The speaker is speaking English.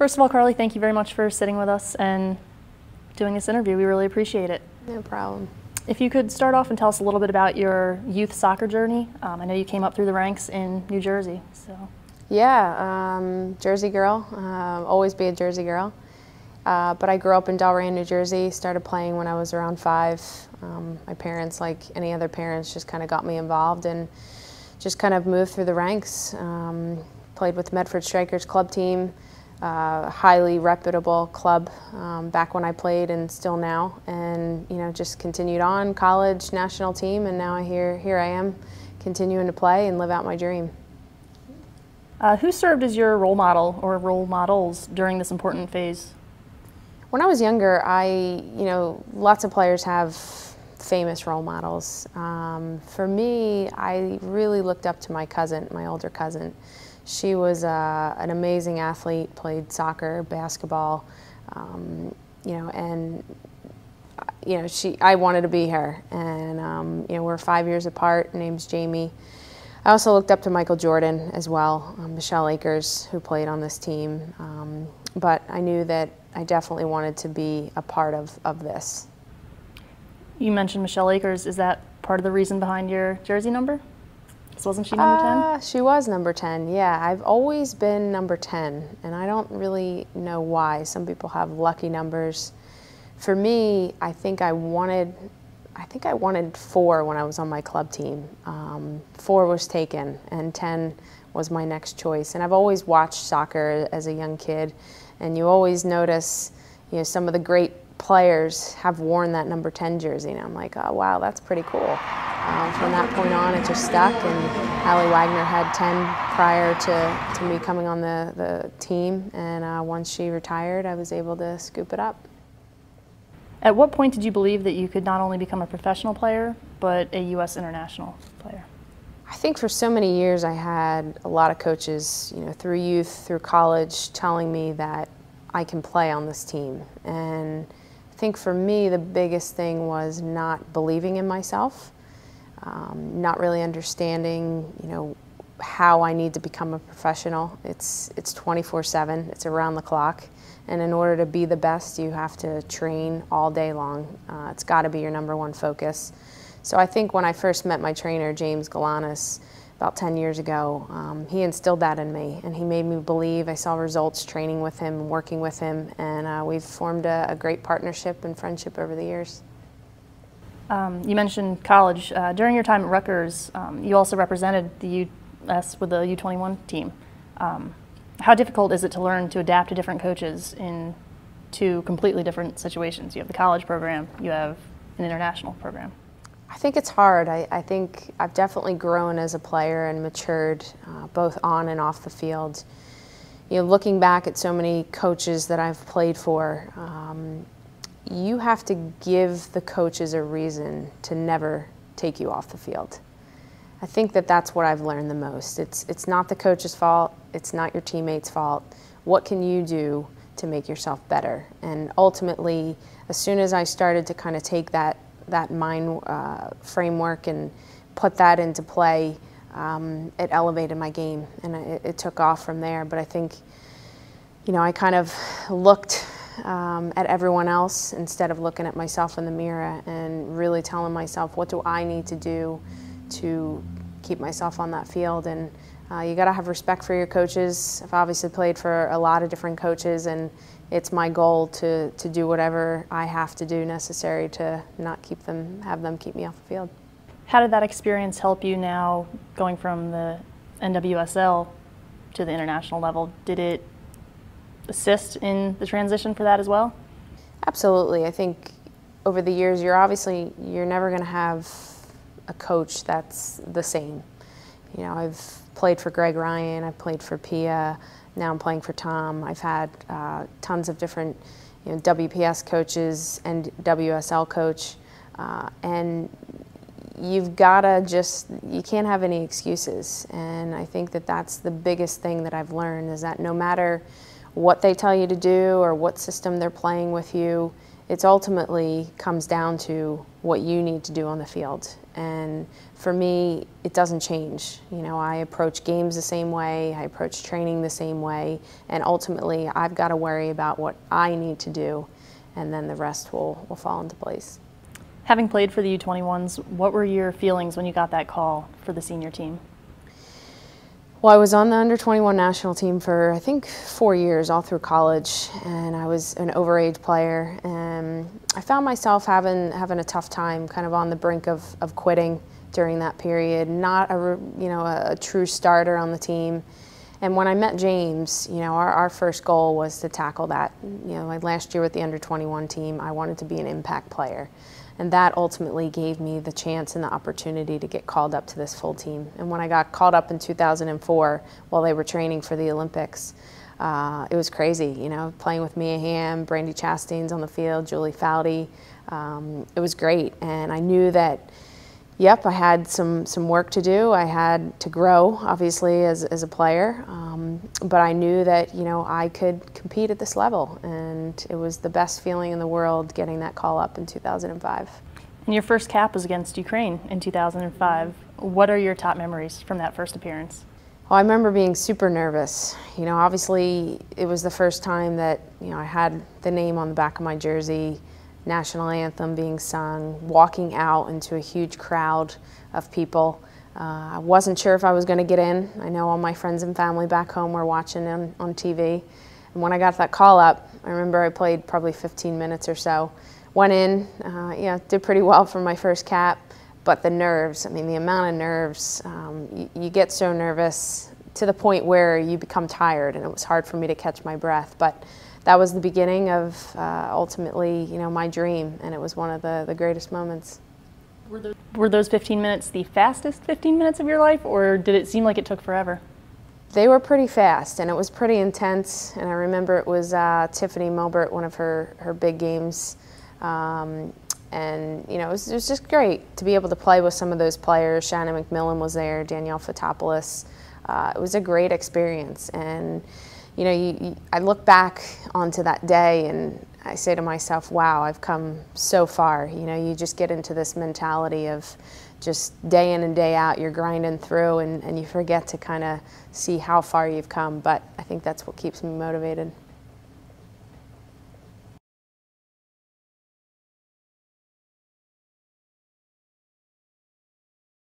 First of all, Carli, thank you very much for sitting with us and doing this interview. We really appreciate it. No problem. If you could start off and tell us a little bit about your youth soccer journey. I know you came up through the ranks in New Jersey. Yeah, Jersey girl, always be a Jersey girl. But I grew up in Delran, New Jersey, started playing when I was around 5. My parents, like any other parents, just kind of got me involved and just kind of moved through the ranks. Played with Medford Strikers club team, highly reputable club back when I played and still now. And just continued on, college, national team, and now here I am continuing to play and live out my dream. Who served as your role model or role models during this important phase? When I was younger, lots of players have famous role models. For me, I really looked up to my cousin, my older cousin. She was an amazing athlete, played soccer, basketball, and I wanted to be her. And we're 5 years apart. Her name's Jamie. I also looked up to Michael Jordan as well, Michelle Akers, who played on this team. But I knew that I definitely wanted to be a part of this. You mentioned Michelle Akers. Is that part of the reason behind your jersey number? Wasn't she number 10? She was number 10, yeah. I've always been number 10, and I don't really know why. Some people have lucky numbers. For me, I think I wanted 4 when I was on my club team. 4 was taken, and 10 was my next choice. And I've always watched soccer as a young kid, and you always notice, some of the great players have worn that number 10 jersey, and I'm like, oh wow, that's pretty cool. From that point on, it just stuck, and Allie Wagner had 10 prior to me coming on the team, and once she retired, I was able to scoop it up. At what point did you believe that you could not only become a professional player, but a U.S. international player? I think for so many years I had a lot of coaches, through youth, through college, telling me that I can play on this team. And I think for me the biggest thing was not believing in myself, not really understanding, how I need to become a professional. It's 24/7, it's around the clock. And in order to be the best, you have to train all day long. It's got to be your #1 focus. So I think when I first met my trainer, James Galanis, about 10 years ago, he instilled that in me, and he made me believe. I saw results training with him, working with him, and we've formed a great partnership and friendship over the years. You mentioned college. During your time at Rutgers, you also represented the U.S. with the U21 team. How difficult is it to learn to adapt to different coaches in 2 completely different situations? You have the college program, you have an international program. I think it's hard. I think I've definitely grown as a player and matured both on and off the field. Looking back at so many coaches that I've played for, you have to give the coaches a reason to never take you off the field. I think that that's what I've learned the most. It's not the coach's fault. It's not your teammates' fault. What can you do to make yourself better? And ultimately, as soon as I started to kind of take that mind framework and put that into play, it elevated my game, and it took off from there. But I think, I kind of looked at everyone else instead of looking at myself in the mirror and really telling myself, what do I need to do to keep myself on that field? And you got to have respect for your coaches. I've obviously played for a lot of different coaches, and it's my goal to do whatever I have to do necessary to not have them keep me off the field. How did that experience help you now going from the NWSL to the international level? Did it assist in the transition for that as well? Absolutely. I think over the years, you're never going to have a coach that's the same. I've played for Greg Ryan, I've played for Pia, now I'm playing for Tom. I've had tons of different WPS coaches and WSL coach, and you've got to you can't have any excuses. And I think that that's the biggest thing that I've learned, is that no matter what they tell you to do or what system they're playing with you, it's ultimately comes down to what you need to do on the field. And for me, it doesn't change. You know, I approach games the same way, I approach training the same way, and ultimately I've got to worry about what I need to do, and then the rest will fall into place. Having played for the U21s, what were your feelings when you got that call for the senior team? Well, I was on the under-21 national team for, I think, 4 years, all through college, and I was an overage player, and I found myself having a tough time, kind of on the brink of quitting during that period, not a true starter on the team. And when I met James, you know, our first goal was to tackle that. You know, like last year with the under-21 team, I wanted to be an impact player. And that ultimately gave me the chance and the opportunity to get called up to this full team. And when I got called up in 2004 while they were training for the Olympics, it was crazy, you know, playing with Mia Hamm, Brandy Chastain's on the field, Julie Foudy. It was great. And I knew that, yep, I had some work to do. I had to grow, obviously, as a player. But I knew that, you know, I could compete at this level. And it was the best feeling in the world getting that call up in 2005. And your first cap was against Ukraine in 2005. What are your top memories from that first appearance? Well, I remember being super nervous. You know, obviously, it was the first time that, you know, I had the name on the back of my jersey, national anthem being sung, walking out into a huge crowd of people. I wasn't sure if I was going to get in. I know all my friends and family back home were watching on TV. And when I got that call up, I remember I played probably 15 minutes or so. Went in, did pretty well for my first cap, but the nerves, I mean, the amount of nerves, you get so nervous to the point where you become tired, and it was hard for me to catch my breath. But that was the beginning of ultimately, you know, my dream, and it was one of the greatest moments. Were those 15 minutes the fastest 15 minutes of your life, or did it seem like it took forever? They were pretty fast, and it was pretty intense. And I remember it was Tiffany Mulbert, one of her big games. And, you know, it was just great to be able to play with some of those players. Shannon McMillan was there, Danielle Fotopoulos. It was a great experience. And, you know, I look back onto that day and I say to myself, wow, I've come so far. You know, you just get into this mentality of just day in and day out, you're grinding through, and you forget to kind of see how far you've come. But I think that's what keeps me motivated.